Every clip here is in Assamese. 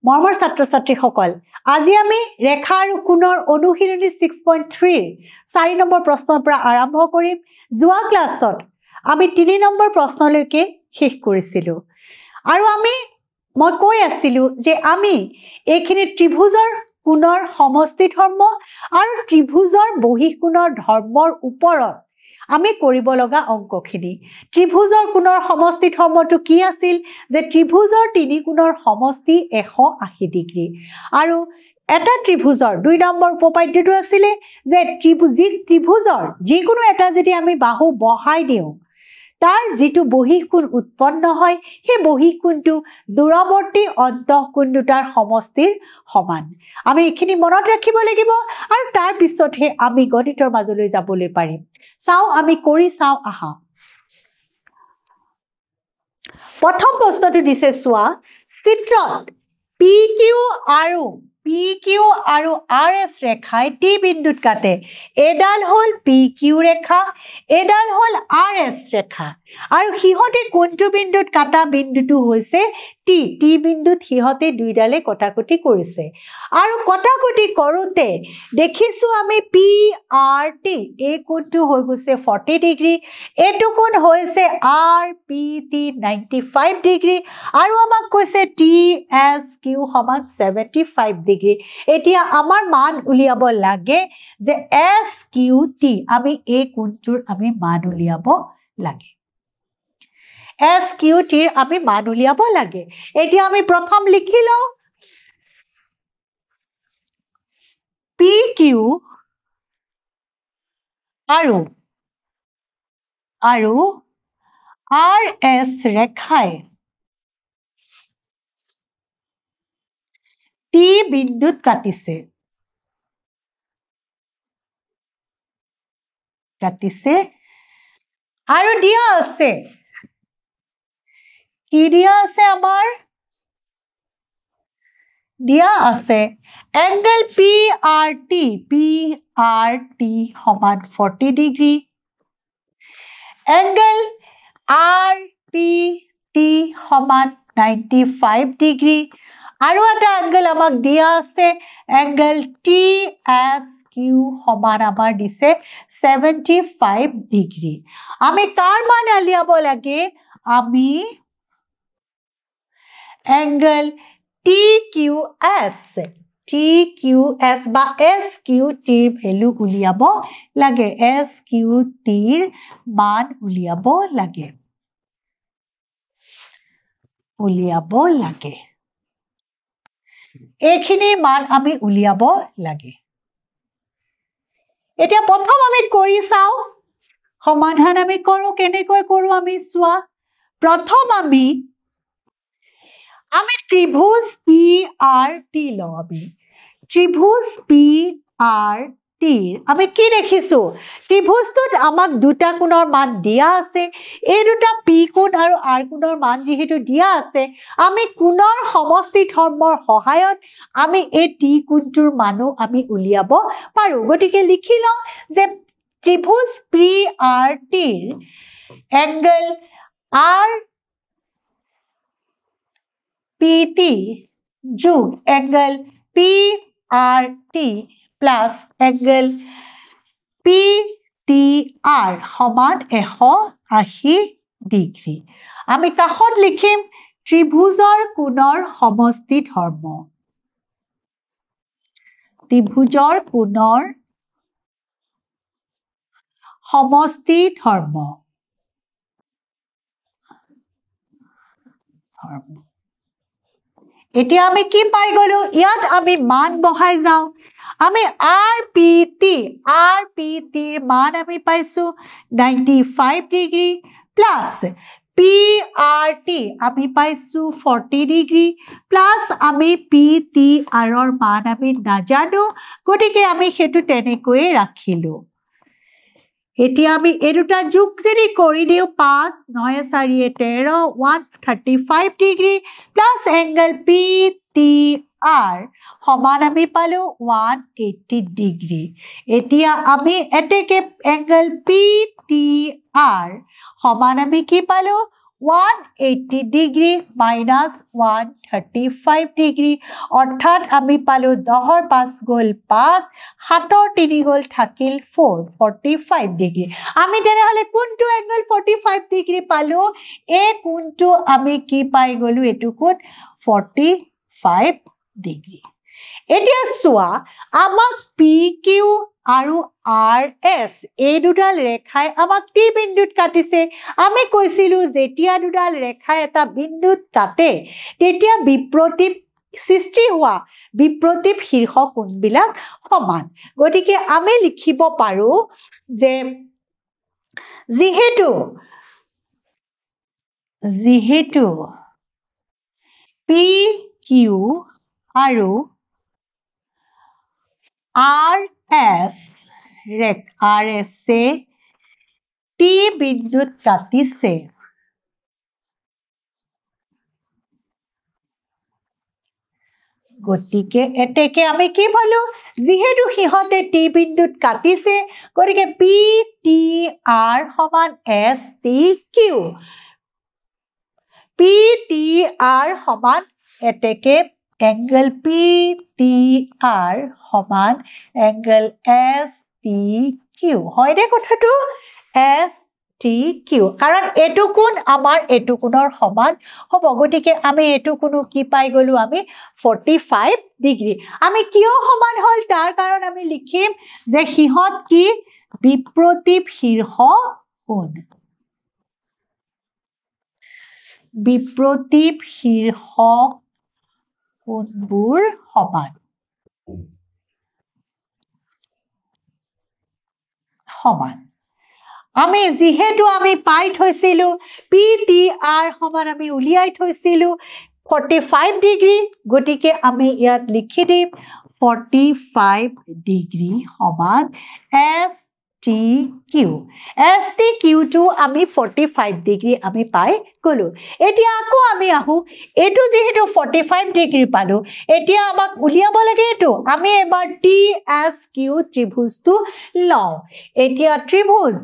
মৰমৰ ছাত্ৰ-ছাত্ৰীসকল আজি আমি ৰেখা আৰু কোণৰ অনুশীলনী 6.3 4 নম্বৰ প্ৰশ্নৰ পৰা আৰম্ভ কৰিম যোৱা ক্লাছত আমি 3 নম্বৰ প্ৰশ্নলৈকে শেষ কৰিছিলো আৰু মই কৈ আছিলো যে আমি এইখিনি ত্ৰিভুজৰ কোণৰ সমষ্টি ধৰ্ম আৰু ত্ৰিভুজৰ বহিঃকোণৰ ধৰ্মৰ ওপৰত আমি কৰিব লগা অংকখিনি ত্ৰিভুজৰ কোণৰ সমষ্টি ধৰ্মটো কি আছিল যে ত্ৰিভুজৰ তিনি কোণৰ সমষ্টি 180 ডিগ্ৰী আৰু এটা ত্ৰিভুজৰ 2 নম্বৰ উপপাদ্যটো আছিল যে ত্ৰিভুজৰ যিকোনো এটা যদি আমি বাহু বহাই দিওঁ তাৰ যিটো বহিঃকোণ উৎপন্ন হয় সেই বহিঃকোণটো দূৰৱৰ্তী অন্তঃকোণ দুটাৰ সমষ্টিৰ সমান আমি এইখিনি মনত ৰাখিব লাগিব আৰু তাৰ পিছতহে আমি গণিতৰ মাজলৈ যাবলৈ পাৰিম চাও আমি কৰি চাও আহা প্ৰথম প্ৰশ্নটো দিছে চোৱা চিত্ৰত PQ আৰু RS ৰেখাই T বিন্দুত কাটে এডাল হল PQ ৰেখা এডাল হল RS ৰেখা আৰু হিহতে কোনটো বিন্দুত কাটা বিন্দুটো হৈছে T বিন্দুত হিহতে দুইডালে কটাকটি কৰিছে আৰু কটাকটি কৰোতে দেখিছো আমি PRT এই কোণটো হৈ গৈছে 40 ডিগ্ৰী এইটো কোণ হৈছে RPT 95 ডিগ্ৰী আৰু আমাক কৈছে TSQ সমান 75 ডিগ্ৰী এতিয়া আমাৰ মান উলিয়াব লাগে যে SQT আমি এই কোণটোৰ আমি মান উলিয়াব লাগে SQT আমি মান উলিয়াব লাগে এতিয়া আমি প্ৰথম লিখি লওঁ PQ আৰু RS ৰেখাই T বিন্দুত কাটিছে আৰু দিয়া আছে কি দিয়া আছে আমাৰ দিয়া আছে এংগল PRT সমান 40 ডিগ্ৰী এংগল RPT সমান 95 ডিগ্ৰী আৰু এটা এংগল আমাক দিয়া আছে এংগল TSQ সমান আমাৰ দিছে 75 ডিগ্ৰী আমি তাৰ মান উলিয়াব লাগে আমি এংগল TQS বা SQT ভ্যালু উলিয়াব লাগে SQT মান উলিয়াব লাগে এইখিনি মান আমি উলিয়াব লাগে এতিয়া প্ৰথম আমি কৰি চাও সমাধান আমি কৰো কেনেকৈ কৰো আমি চোৱা প্ৰথম আমি ত্ৰিভুজ PRT লও আমি ত্ৰিভুজ PRT আমি কি দেখিছো ত্ৰিভুজটোত আমাক দুটা কোণৰ মান দিয়া আছে এই দুটা P কোণ আৰু R কোণৰ মান যেহেতু দিয়া আছে আমি কোণৰ সমষ্টি ধৰ্মৰ সহায়ত আমি এই T কোণটোৰ মানো আমি উলিয়াব পাৰো গতিকে লিখি লওঁ যে ত্ৰিভুজ PRT এংগল RPT যোগ angle PRT plus angle PTR সমান 180 ডিগ্ৰী আমি কাষত লিখিম ত্ৰিভুজৰ কোণৰ সমষ্টি ধৰ্ম ত্ৰিভুজৰ কোণৰ সমষ্টি ধৰ্ম এতিয়া আমি কি পাই গলো ইয়াত আমি মান বহাই যাও আমি RPT ৰ মান আমি পাইছো 95 ডিগ্ৰী প্লাস PRT আমি পাইছো 40 ডিগ্ৰী প্লাস আমি PTR ৰ মান আমি নাজানো গতিকে আমি হেতু তেনেকৈ ৰাখিলো এতিয়া আমি এই দুটা যোগ যদি কৰি দিও 5 9 4 13 135 ডিগ্ৰী প্লাস এংগল PTR সমান আমি পালো 180 ডিগ্ৰী এতিয়া আমি এটেকে এংগল PTR সমান আমি কি পালো 180 ডিগ্ৰী মাইনাছ 135 ডিগ্ৰী অৰ্থাৎ আমি পালো 10ৰ 5 গ'ল 5 7ৰ 3 গ'ল থাকিল 4 45 ডিগ্ৰী আমি তেনেহলে কোনটো এংগল 45 ডিগ্ৰী পালো এই কোনটো আমি কি পাই গলো এটো কোণ 45 ডিগ্ৰী এতিয়া চোৱা আমাক PQ আৰু RS এই দুডাল ৰেখাই আমাক টি বিন্দুত কাটিছে আমি কৈছিলো যেতিয়া দুডাল ৰেখাই এটা বিন্দুত কাটে তেতিয়া বিপ্ৰতীপ সৃষ্টি হোৱা বিপ্ৰতীপ শীৰ্ষ কোণবিলাক সমান গতিকে আমি লিখিব পাৰো যে যেহেতু PQ আৰু RS টি বিন্দুত কাটিছে গতিকে এতেকে আমি কি পালো যেহেতু হিহতে টি বিন্দুত কাটিছে গতিকে PTR সমান STQ PTR সমান এতেকে angle PTR সমান angle STQ হয় দে কথাটো STQ কাৰণ এটো কোণ আমাৰ এটো কোণৰ সমান হ'ব গতিকে আমি এটো কোণ কি পাই গলো আমি 45 ডিগ্ৰী আমি কিয় সমান হল তাৰ কাৰণ আমি লিখিম যে হিহত কি বিপ্ৰতীপ শীৰ্ষ কোণ বিপ্ৰতীপ শীৰ্ষ কোণবোৰ সমান আমি যেহেতু আমি পাই থৈছিলো PTR সমান আমি উলিয়াই থৈছিলো 45 ডিগ্ৰী গতিকে আমি ইয়াত লিখি দিম 45 ডিগ্ৰী সমান STQ STQ টো আমি 45 ডিগ্ৰী আমি পাই গলো এতিয়া আকৌ আমি আহো এটো যেহেতু 45 ডিগ্ৰী পালো এতিয়া আমাক উলিয়াব লাগে এটো আমি এবাৰ TSQ ত্ৰিভুজটো লও এতিয়া ত্ৰিভুজ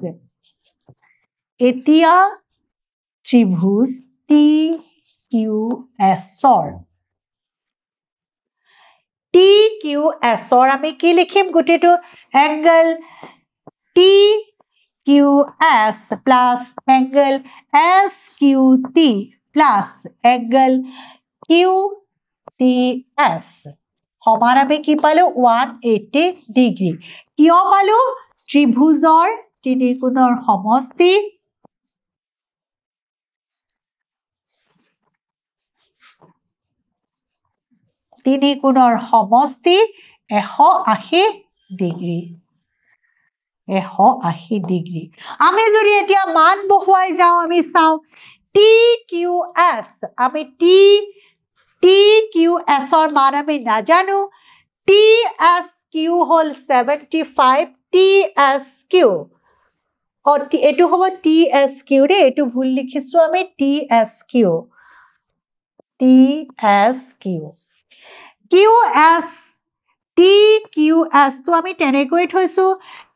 TQS আমি কি লিখিম গুটিটো angle TQS plus angle SQT plus angle QTS সমান আমি কি পালো 180 ডিগ্ৰী কিয় পালো ত্ৰিভুজৰ তিনি কোণৰ সমষ্টি তিনি কোণৰ সমষ্টি 180 ডিগ্ৰী 180 ডিগ্ৰী আমি যদি এতিয়া মান বহুৱাই যাও আমি চাও TQS আমি TQS ৰ মান আমি নাজানো TSQ হল 75 TSQ এটো হ'ব TSQ ৰে এটো ভুল লিখিছো আমি TSQ TQS তো আমি তেনেকৈ থৈছো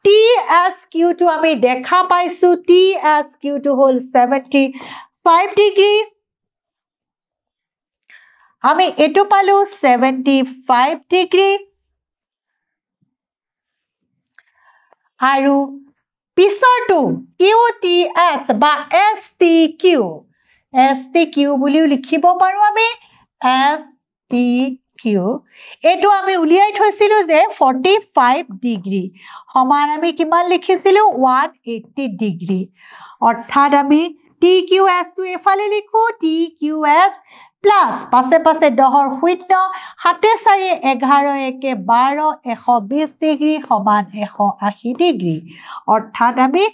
TSQ to আমি দেখা পাইছো TSQ to হল 75 ডিগ্ৰী আমি এটো পালো 75 ডিগ্ৰী আৰু পিছৰটো QTS বা STQ বুলিও লিখিব পাৰো আমি STQ এটো আমি উলিয়াই থৈছিলো যে 45 ডিগ্ৰী সমান আমি কিমান লিখিছিলো 180 ডিগ্ৰী অৰ্থাৎ আমি TQS টো এফালে লিখো TQS প্লাস পাছে পাছে 10ৰ 0 7 4 11 1 12 120 ডিগ্ৰী সমান 180 ডিগ্ৰী অৰ্থাৎ আমি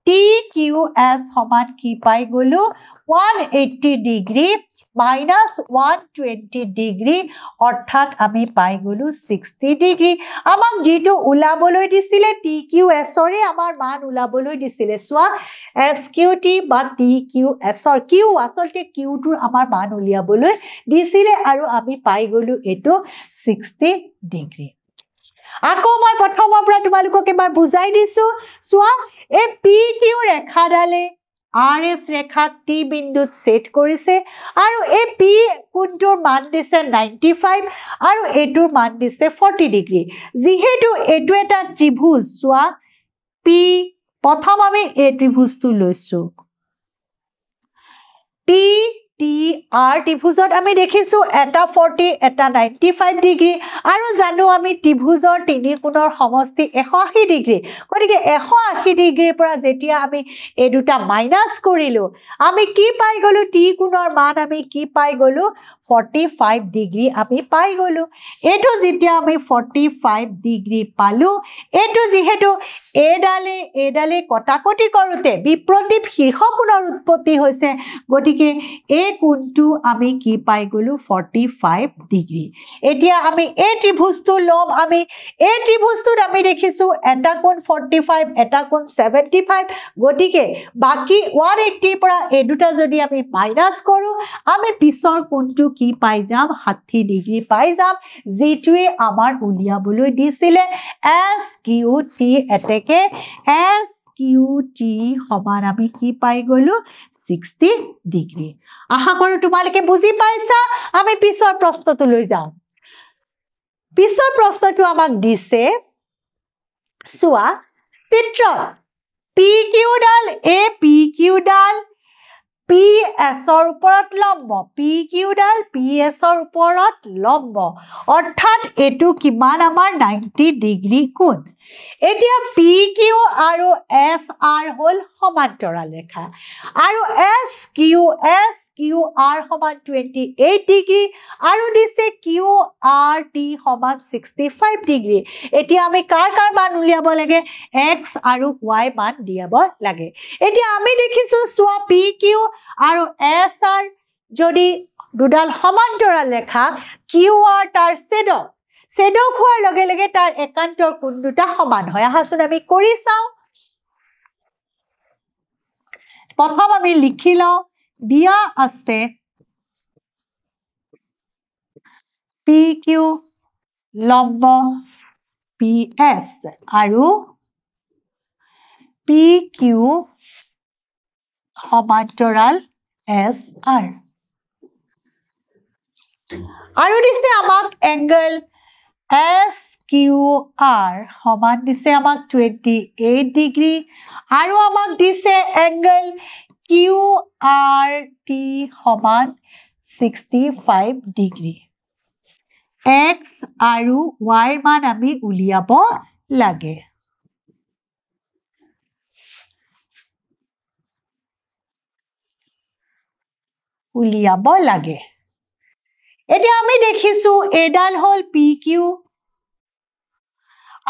TQS সমান কি পাই গলো 180 ডিগ্ৰী minus 120 ডিগ্ৰী অৰ্থাৎ আমি পাই গলো 60 ডিগ্ৰী আমাক যেটো উলাবলৈ দিছিলে TQS ৰে আমাৰ মান উলাবলৈ দিছিলে সোৱা SQT বা TQS ৰ Q আসলতে Q টোৰ আমাৰ মান উলিয়াবলৈ দিছিলে আৰু আমি পাই গলো এটো 60 ডিগ্ৰী আকৌ মই প্ৰথমৰ পৰা তোমালোকক এবাৰ বুজাই দিছো সোৱা এই PQ ৰেখাডালে RS ৰেখাক T বিন্দুত সেট কৰিছে আৰু এই P কোণটোৰ মান দিছে 95 আৰু এটোৰ মান দিছে 40 ডিগ্ৰী যিহেতু এটো এটা ত্ৰিভুজ সোৱা P প্ৰথম আমি এই ত্ৰিভুজটো লৈছো P T R ত্ৰিভুজত আমি দেখিছো এটা 40 এটা 95 ডিগ্ৰী আৰু জানো আমি ত্ৰিভুজৰ তিনি কোণৰ সমষ্টি 180 ডিগ্ৰী গতিকে 180 ডিগ্ৰীৰ পৰা যেতিয়া আমি এই দুটা মাইনাস কৰিলো আমি কি পাই গলো T কোণৰ মান আমি কি পাই গলো 45 ডিগ্ৰী আমি পাই গলো এটো যেতিয়া আমি 45 ডিগ্ৰী পালো এটো যেহেতু এডালে কটাকটি কৰোতে বিপৰীত শীৰ্ষ কোণৰ উৎপত্তি হৈছে গতিকে এই কোণটো আমি কি পাই গলো 45 ডিগ্ৰী এতিয়া আমি এই ত্ৰিভুজটো লম আমি এই ত্ৰিভুজটোত আমি দেখিছো এটা কোণ 45 এটা কোণ 75 গতিকে বাকি 180 পৰা এই দুটা যদি আমি মাইনাস কৰো আমি পিছৰ কোণটো কি পাই যাম 60 ডিগ্ৰী পাই যাম যেটোৱে আমাৰ উলিয়াবলৈ দিছিলে SQT এতেকে SQT সমান আমি কি পাই গলো 60 ডিগ্ৰী আশা কৰো তোমালোকে বুজি পাইছা আমি পিছৰ প্ৰশ্নটো লৈ যাও পিছৰ প্ৰশ্নটো আমাক দিছে সোৱা চিত্ৰ PQ ডাল APQ ডাল PS ৰ ওপৰত লম্ব PQ ডাল PS ৰ ওপৰত লম্ব অৰ্থাৎ এটো কিমান আমাৰ 90 ডিগ্ৰী কোণ এতিয়া PQ আৰু SR হল সমান্তৰাল ৰেখা আৰু SQR সমান 28 ডিগ্ৰী আৰু দিছে QRT সমান 65 ডিগ্ৰী এতিয়া আমি কাৰ মান উলিয়াব লাগে X আৰু Y মান দিয়াব লাগে এতিয়া আমি দেখিছো সোৱা PQ আৰু SR যদি দুডাল সমান্তৰাল ৰেখা QR তাৰ ছেদক হোৱাৰ লগে লগে তাৰ একান্তৰ কোণ দুটা সমান হয় আহাচোন আমি কৰি চাও প্ৰথম আমি লিখি লও দিয়া আছে PQ লম্ব PS আৰু PQ সমান্তৰাল SR আৰু দিছে আমাক এংগল SQR সমান দিছে আমাক 28 ডিগ্ৰী আৰু আমাক দিছে এংগল QRT সমান 65 ডিগ্ৰী X আৰু Y মান আমি উলিয়াব লাগে এতিয়া আমি দেখিছো এডাল হল PQ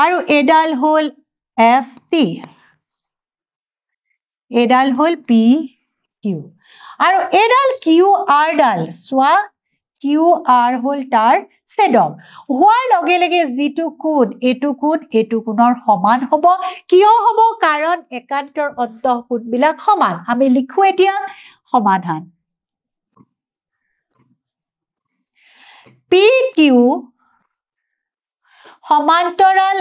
আৰু এডাল হল ST এডাল হল PQ আৰু এডাল QR ডাল সোৱা QR হল তাৰ ছেদক হোৱাৰ লগে লগে যেটো কোণ এটো কোণৰ সমান হ'ব কিয় হ'ব কাৰণ একান্তৰ অন্তঃকোণ বিলাক সমান আমি লিখো এতিয়া সমাধান PQ সমান্তৰাল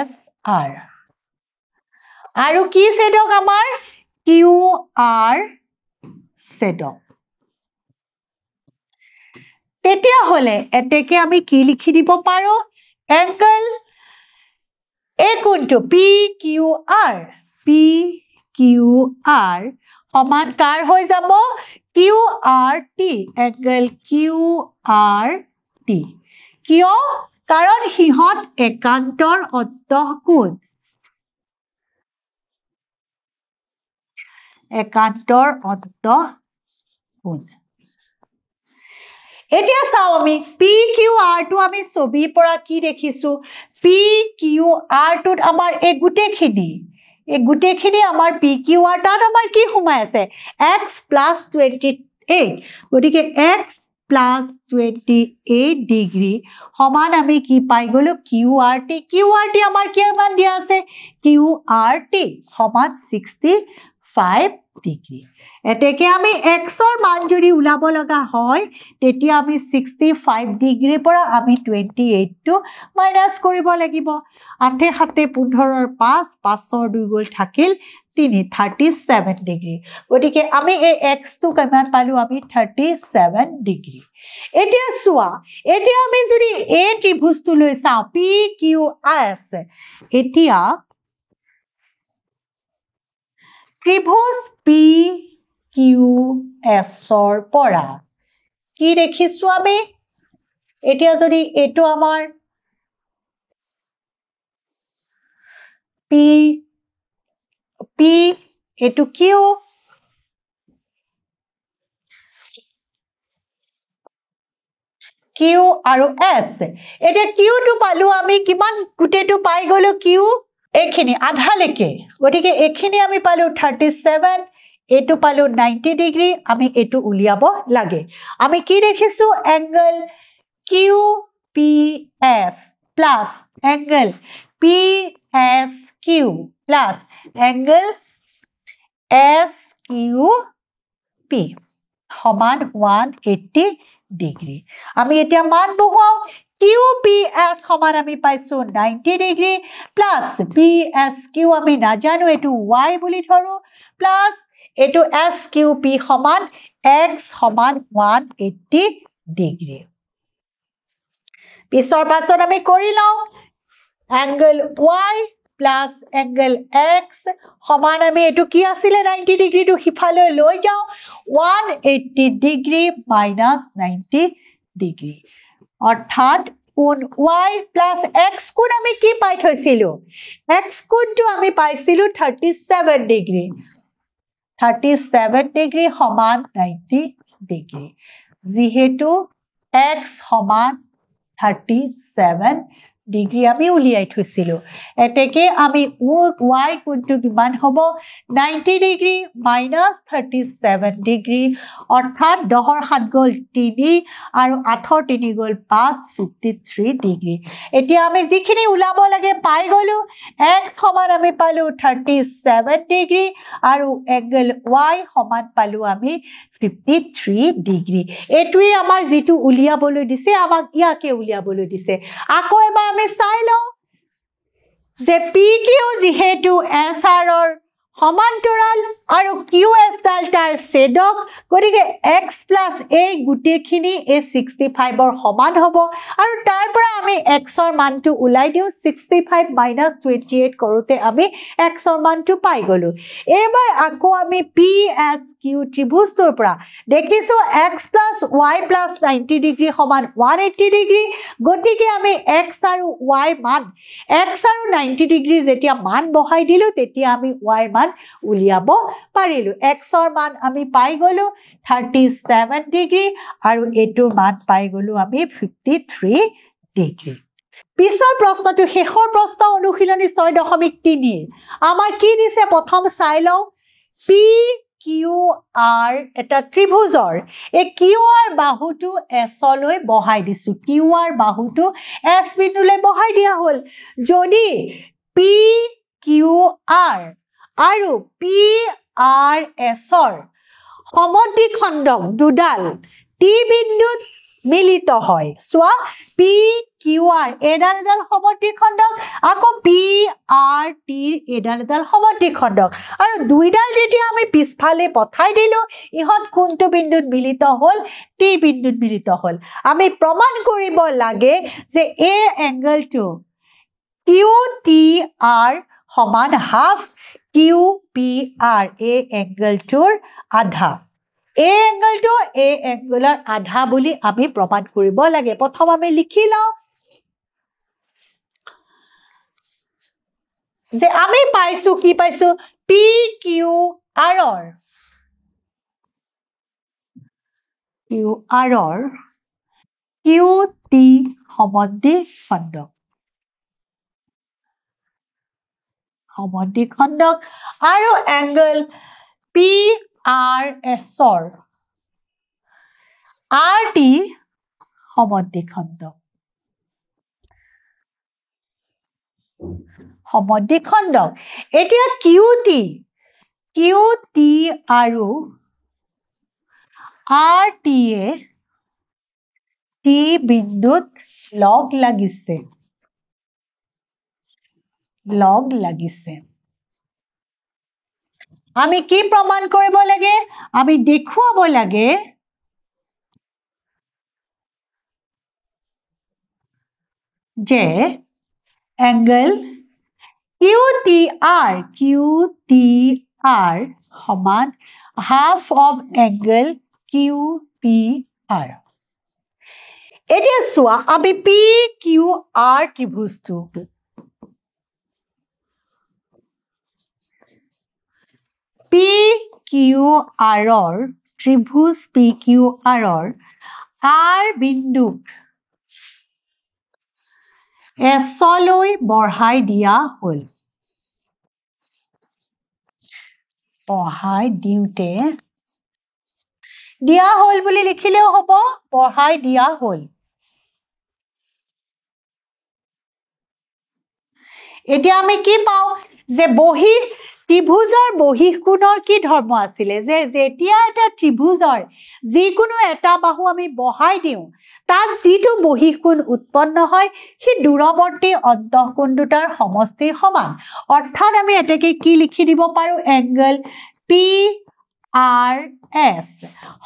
SR আৰু কি ছেদক আমাৰ QR ছেদক তেতিয়া হলে এতেকে আমি কি লিখি দিব পাৰো এংগল এই কোণটো PQR সমান কাৰ হৈ যাব QRT এংগল QRT কিয় কাৰণ হিহত একান্তৰ অন্তঃকোণ এতিয়া চাও আমি PQR টো আমি ছবি পৰা কি দেখিছো PQR টোত আমাৰ এই গুটেখিনি আমাৰ PQR তাত আমাৰ কি সোমাই আছে X + 28 গতিকে X + 28 ডিগ্ৰী সমান আমি কি পাই গলো QRT আমাৰ কি মান দিয়া আছে QRT সমান 65 ডিগ্ৰী এতেকে আমি X ৰ মান যদি উলাব লগা হয় তেতিয়া আমি 65 ডিগ্ৰীৰ পৰা আমি 28 টো মাইনাস কৰিব লাগিব 8 7 15 ৰ 5 5 ৰ 2 গল থাকিল 37 ডিগ্ৰী গতিকে আমি এই x টো কিমান পালো আমি 37 ডিগ্ৰী এতিয়া চোৱা এতিয়া আমি যদি এই ত্ৰিভুজটো লৈ চাও PQS এতিয়া ত্ৰিভুজ PQS ৰ পৰা কি দেখিছো আমি এতিয়া যদি এটো আমাৰ P এটো Q আৰু S এতিয়া Q টো পালো আমি কিমান গুটেটো পাই গলো Q এখিনি আধা লেকে গটিকে এখিনি আমি পালো 37 এটো পালো 90 ডিগ্ৰী আমি এটো উলিয়াব লাগে আমি কি দেখিছো angle QPS plus angle PSQ plus angle SQP সমান 180 ডিগ্ৰী আমি এতিয়া মান বহুৱাও QPS সমান আমি পাইছো 90 ডিগ্ৰী প্লাস PSQ আমি নাজানো এটো y বুলি ধৰো প্লাস এটো SQP সমান x সমান 180 ডিগ্ৰী পিছৰ পাছত আমি কৰি লও angle y plus angle x সমান আমি এটো কি আছিলে 90 ডিগ্ৰী টু হিফালে লৈ যাও 180 ডিগ্ৰী minus 90 ডিগ্ৰী অৰ্থাৎ কোণ y plus x কোণ আমি কি পাই থৈছিলো x কোণটো আমি পাইছিলো 37 ডিগ্ৰী 37 ডিগ্ৰী সমান 90 ডিগ্ৰী যেহেতু x সমান 37 ডিগ্ৰী আমি উলিয়াই থৈছিলো এতেকে আমি y কোণটো কিমান হ'ব 90 ডিগ্ৰী minus 37 ডিগ্ৰী অৰ্থাৎ 10 ৰ 7 গল 3 আৰু 8 ৰ 3 গল 5 53 ডিগ্ৰী এতিয়া আমি যিখিনি উলাব লাগে পাই গলো x সমান আমি পালো 37 ডিগ্ৰী আৰু এংগল y সমান পালো আমি 53 ডিগ্ৰী এটুই আমাৰ যেটো উলিয়াবলৈ দিছে আমাক ইয়াকে উলিয়াবলৈ দিছে আকৌ এবাৰ আমি চাই লও যে PQ যেহেতু SR ৰ সমান্তৰাল আৰু QS ডাল তাৰ ছেদক গতিকে x + a গুটেখিনি a 65 ৰ সমান হ'ব আৰু তাৰ পৰা আমি x ৰ মানটো উলাই দিও 65 - 28 কৰোতে আমি x ৰ মানটো পাই গলো এবাৰ আকৌ আমি PSQ ত্ৰিভুজটোৰ পৰা দেখিছো x + y + 90 ডিগ্ৰী সমান 180 ডিগ্ৰী গতিকে আমি x আৰু y মান x আৰু 90 ডিগ্ৰী যেতিয়া মান বহাই দিলো তেতিয়া আমি y মান উলিয়াব পাৰিলো x ৰ মান আমি পাই গলো 37 ডিগ্ৰী আৰু এটোৰ মান পাই গলো আমি 53 ডিগ্ৰী পিছৰ প্ৰশ্নটো শেষৰ প্ৰশ্ন অনুশীলনী 6.3 আমাৰ কি দিছে প্ৰথম চাই লও PQR এটা ত্ৰিভুজৰ এই QR বাহুটো S লৈ বহাই দিছো QR বাহুটো S বিন্দুলৈ বহাই দিয়া হল যদি PQR আৰু PRS ৰ সমদ্বিখণ্ডক দুডাল T বিন্দুত মিলিত হয় সোয়া PQR এডাল সমদ্বিখণ্ডক আকৌ PRT এডাল সমদ্বিখণ্ডক আৰু দুইডাল যেতিয়া আমি পিছফালে পঠাই দিলো ইহত কোনটো বিন্দুত মিলিত হল T বিন্দুত মিলিত হল আমি প্ৰমাণ কৰিব লাগে যে এই এংগলটো QTR সমান হাফ QPR এই এংগলটোৰ আধা এই এংগলটো এই এংগলৰ আধা বুলি আমি প্ৰমাণ কৰিব লাগে প্ৰথম আমি লিখি লও যে আমি পাইছো কি পাইছো PQR ৰ QT সমদ্বিখণ্ডক আৰু এংগল PRS ৰ RT সমদ্বিখণ্ডক এতিয়া QT আৰু RT এ T বিন্দুত লগ লাগিছে আমি কি প্ৰমাণ কৰিব লাগে আমি দেখুৱাব লাগে যে angle QTR সমান half of angle QPR এতিয়া চোৱা আমি PQR ত্ৰিভুজটো PQR ত্ৰিভুজ PQR R বিন্দুক S লৈ বঢ়াই দিয়া হল বঢ়াই দিওতে দিয়া হল বুলি লিখিলেও হ'ব বঢ়াই দিয়া হল এতিয়া আমি কি পাও যে ত্ৰিভুজৰ বহিঃকোণৰ কি ধৰ্ম আছিল যে যেতিয়া এটা ত্ৰিভুজৰ যিকোনো এটা বাহু আমি বঢ়াই দিও তাত যিটো বহিঃকোণ উৎপন্ন হয় সেই দূৰৱৰ্তী অন্তঃকোণ দুটাৰ সমষ্টিৰ সমান অৰ্থাৎ আমি এটাকে কি লিখি দিব পাৰো এংগল PRS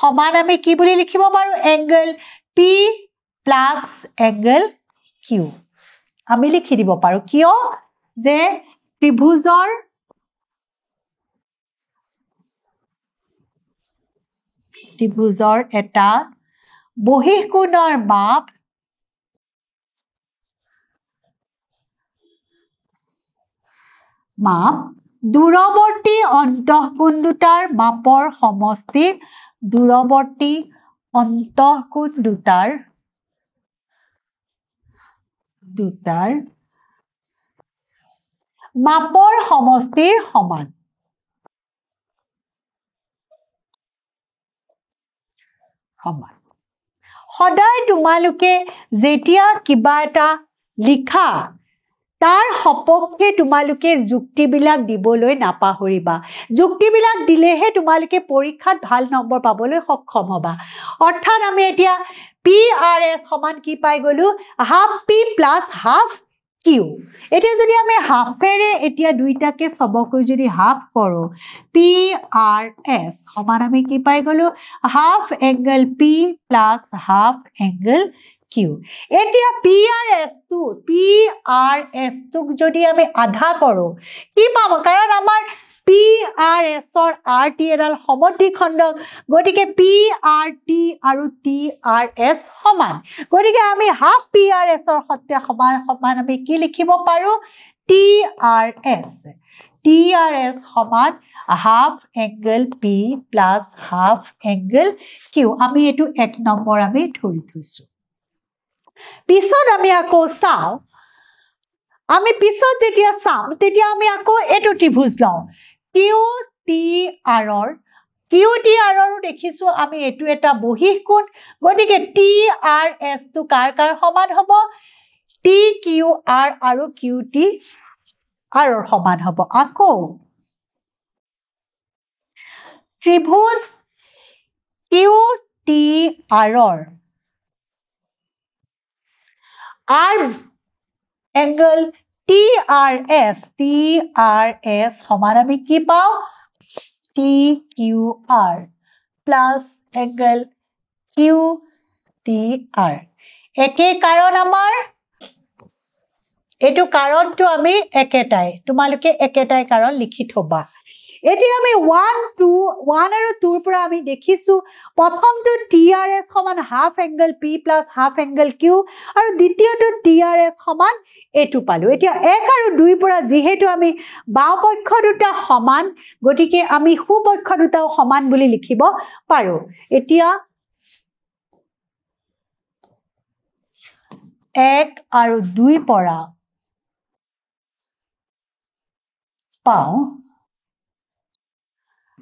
সমান আমি কি বুলি লিখিব পাৰো angle P plus angle Q আমি লিখি দিব পাৰো কিয় যে ত্ৰিভুজৰ এটা বহিঃকোণৰ মাপ দূৰৱৰ্তী অন্তঃকোণ দুটাৰ মাপৰ সমষ্টি দূৰৱৰ্তী অন্তঃকোণ দুটাৰ মাপৰ সমষ্টিৰ সমান সদায় তোমালোকে যেতিয়া কিবা এটা লিখা তাৰ সপক্ষে তোমালোকে যুক্তিবিলাক দিবলৈ নাপাহৰিবা যুক্তিবিলাক দিলেহে তোমালোকে পৰীক্ষাত ভাল নম্বৰ পাবলৈ সক্ষম হবা অৰ্থাৎ আমি এতিয়া PRS সমান কি পাই গলো half P plus half Q এতিয়া যদি আমি হাফেৰে এতিয়া দুইটাকে সবকৈ যদি হাফ কৰো PRS সমান আমি কি পাই গলো half angle P plus half angle Q এতিয়া PRS টোক যদি আমি আধা কৰো কি পাব কাৰণ আমাৰ PRS ৰ RT এডাল সমদ্বিখণ্ডক গতিকে PRT আৰু TRS সমান গতিকে আমি হাফ PRS ৰ সৈতে সমান আমি কি লিখিব পাৰো TRS সমান half angle P plus half angle Q আমি এটো 1 নম্বৰ আমি ধৰি থৈছো পিছত আমি আকৌ চাও আমি পিছত যেতিয়া চাম তেতিয়া আমি আকৌ এটো ত্ৰিভুজ লও QTR ৰ দেখিছো আমি এটো এটা বহিঃকোণ গতিকে TRS টো কাৰ সমান হ'ব TQR আৰু QTR ৰ সমান হ'ব আকৌ ত্ৰিভুজ QTR R angle TRS সমান আমি কি পাও TQR plus angle QTR একে কাৰণ আমাৰ এটো কাৰণটো আমি একেটাই তোমালোকে একেটাই কাৰণ লিখি থবা এতিয়া আমি 1 আৰু 2 পৰা আমি দেখিছো প্ৰথমটো TRS সমান half angle P plus half angle Q আৰু দ্বিতীয়টো TRS সমান এটো পালো এতিয়া 1 আৰু 2 পৰা যেহেতু আমি বাও পক্ষ দুটা সমান গতিকে আমি সু পক্ষ দুটাও সমান বুলি লিখিব পাৰো এতিয়া 1 আৰু 2 পৰা পাও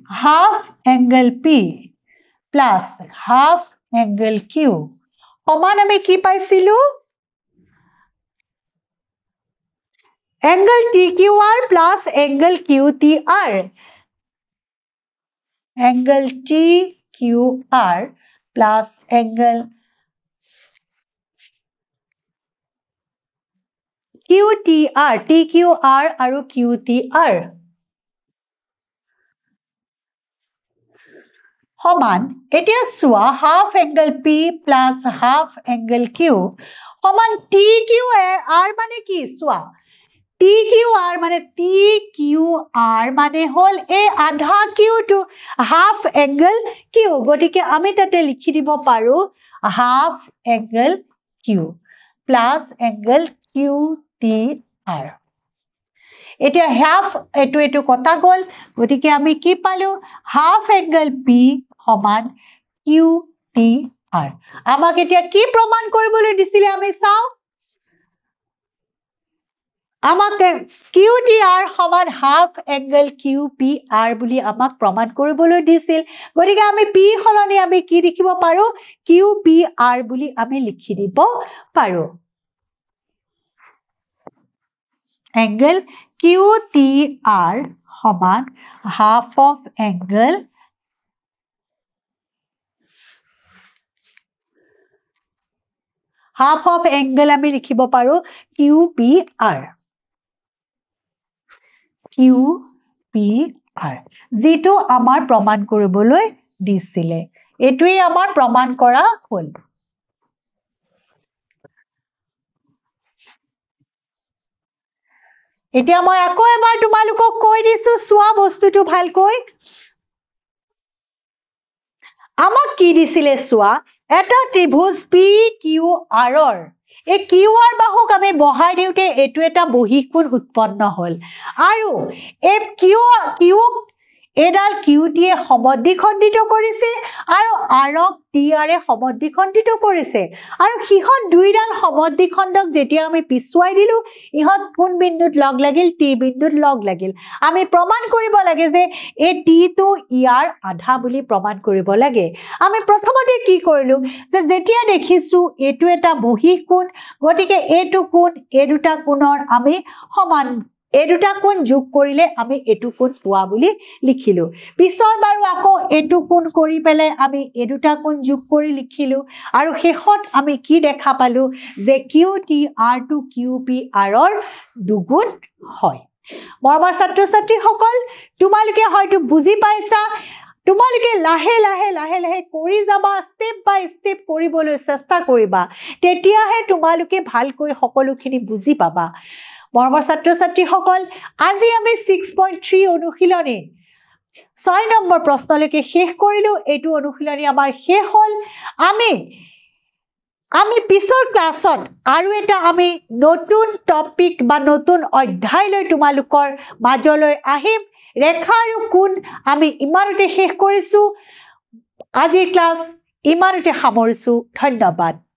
half angle P plus half angle Q সমান আমি কি পাইছিলো angle TQR plus angle QTR angle TQR plus angle QTR TQR আৰু QTR সমান এতিয়া চোৱা half angle P plus half angle Q সমান টি কিউ আৰ মানে কি চোৱা টি কিউ আৰ মানে টি কিউ আৰ মানে হ'ল এই আধা কিউটো হাফ এংগল কিউ গতিকে আমি তাতে লিখি দিব পাৰোঁ half angle Q plus angle Q T R এতিয়া হাফ এটো কটা গ'ল গতিকে আমি কি পালোঁ হাফ এংগল পি সমান কিউ টি আৰ আমাক এতিয়া কি প্ৰমাণ কৰিবলৈ দিছিলে আমি চাওঁ আমাক কিউ টি আৰ সমান half angle Q P R বুলি আমাক প্ৰমাণ কৰিবলৈ দিছিল গতিকে আমি পি সলনি আমি কি লিখিব পাৰোঁ কিউ পি আৰ বুলি আমি লিখি দিব পাৰোঁ এংগল কিউ টি আৰ সমান হাফ অফ এংগল আমি লিখিব পাৰোঁ Q P R Q P R যিটো আমাৰ প্ৰমাণ কৰিবলৈ দিছিলে এইটোৱে আমাৰ প্ৰমাণ কৰা হ'ল এতিয়া মই আকৌ এবাৰ তোমালোকক কৈ দিছোঁ চোৱা বস্তুটো ভালকৈ আমাক কি দিছিলে চোৱা এটা ত্ৰিভুজ পি কিউ আৰৰ এই কিউ আৰ বাহুক আমি বহাই দিওঁতে এইটো এটা বহিঃকোণ উৎপন্ন হ'ল আৰু এই কিউ এডাল কিউ টিয়ে সমদ্বিখণ্ডিত কৰিছে আৰু আৰক টি আৰে সমদ্বিখণ্ডিত কৰিছে আৰু সিহঁত দুইডাল সমদ্বিখণ্ডক যেতিয়া আমি পিছুৱাই দিলোঁ ইহঁত কোন বিন্দুত লগ লাগিল টি বিন্দুত লগ লাগিল আমি প্ৰমাণ কৰিব লাগে যে এই টিটো ইয়াৰ আধা বুলি প্ৰমাণ কৰিব লাগে আমি প্ৰথমতে কি কৰিলোঁ যে যেতিয়া দেখিছোঁ এইটো এটা বহিঃকোণ গতিকে এইটো কোণ এই দুটা কোণৰ আমি সমান এই দুটা কোণ যোগ কৰিলে আমি এইটো কোণ পোৱা বুলি লিখিলোঁ পিছৰ বাৰু আকৌ এইটো কোণ কৰি পেলাই আমি এই দুটা কোণ যোগ কৰি লিখিলোঁ আৰু শেষত আমি কি দেখা পালোঁ যে Q T R two Q P আৰৰ দুগুণ হয় মৰমৰ ছাত্ৰ ছাত্ৰীসকল তোমালোকে হয়তো বুজি পাইছা তোমালোকে লাহে লাহে লাহে লাহে কৰি যাবা ষ্টেপ বাই ষ্টেপ কৰিবলৈ চেষ্টা কৰিবা তেতিয়াহে তোমালোকে ভালকৈ সকলোখিনি বুজি পাবা মৰমৰ ছাত্ৰ ছাত্ৰীসকল আজি আমি 6.3 অনুশীলনী 6 নম্বৰ প্ৰশ্নলৈকে শেষ কৰিলোঁ এইটো অনুশীলনী আমাৰ শেষ হ'ল আমি পিছৰ ক্লাছত আৰু এটা আমি নতুন টপিক বা নতুন অধ্যায় লৈ তোমালোকৰ মাজলৈ আহিম ৰেখা আৰু কোণ আমি ইমানতে শেষ কৰিছোঁ আজিৰ ক্লাছ ইমানতে সামৰিছোঁ ধন্যবাদ